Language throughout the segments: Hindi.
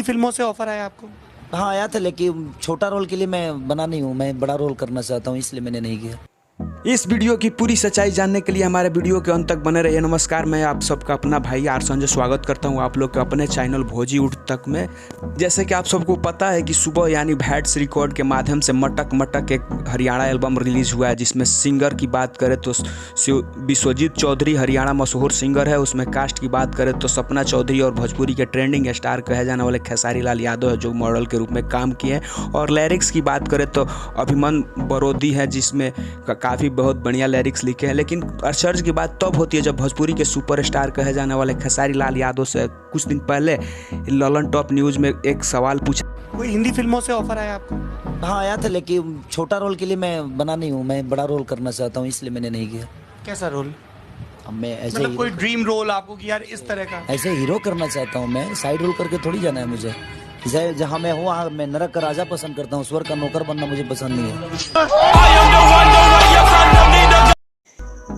फिल्मों से ऑफर आया आपको? हाँ आया था, लेकिन छोटा रोल के लिए मैं बना नहीं हूँ, मैं बड़ा रोल करना चाहता हूँ, इसलिए मैंने नहीं किया। इस वीडियो की पूरी सच्चाई जानने के लिए हमारे वीडियो के अंत तक बने रहिए। नमस्कार, मैं आप सबका अपना भाई आर संजय स्वागत करता हूं आप लोग के अपने चैनल भोजी उठ तक में। जैसे कि आप सबको पता है कि सुबह यानी भैट्स रिकॉर्ड के माध्यम से मटक मटक एक हरियाणा एल्बम रिलीज हुआ है, जिसमें सिंगर की बात करें तो विश्वजीत चौधरी हरियाणा मशहूर सिंगर है। उसमें कास्ट की बात करें तो सपना चौधरी और भोजपुरी के ट्रेंडिंग स्टार कहे जाने वाले खेसारी लाल यादव है, जो मॉडल के रूप में काम किए हैं। और लिरिक्स की बात करें तो अभिमन बरोदी है, जिसमें काफ़ी बहुत बढ़िया लिरिक्स लिखे हैं। लेकिन सर्च की बात तब होती है जब भोजपुरी के सुपरस्टार कहे जाने वाले खेसारी लाल यादव से कुछ दिन पहले ललन टॉप न्यूज़ में एक सवाल पूछा। कोई हिंदी फिल्मों से ऑफर आया आपको? हाँ आया था, लेकिन छोटा रोल के लिए मैं बना नहीं हूँ, मैं बड़ा रोल करना चाहता हूँ, इसलिए मैंने नहीं किया। कैसा रोल? अब मैं ऐसे मतलब कोई ड्रीम रोल आपको कि यार इस तरह का? ऐसे हीरो करना चाहता हूँ, मैं साइड रोल करके थोड़ी जाना है मुझे। जहाँ मैं हूँ वहाँ मैं नरक का राजा पसंद करता हूँ, स्वर्ग का नौकर बनना मुझे पसंद नहीं है।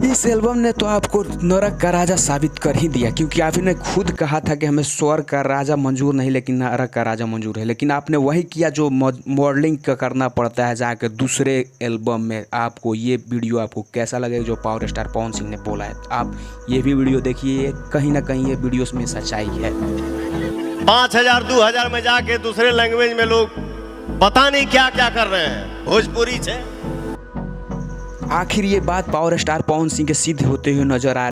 इस एल्बम ने तो आपको नरक का राजा साबित कर ही दिया, क्योंकि आपने खुद कहा था कि हमें स्वर्ग का राजा मंजूर नहीं लेकिन नरक का राजा मंजूर है। लेकिन आपने वही किया जो मॉडलिंग का करना पड़ता है जाकर दूसरे एल्बम में। आपको ये वीडियो आपको कैसा लगेगा जो पावर स्टार पवन सिंह ने बोला है? आप ये भी वीडियो देखिए, कहीं ना कहीं ये वीडियो में सच्चाई है। 5000 2000 में जाके दूसरे लैंग्वेज में लोग पता नहीं क्या क्या कर रहे हैं भोजपुरी से। आखिर ये बात पावर स्टार पवन सिंह के सिद्ध होते हुए नजर आ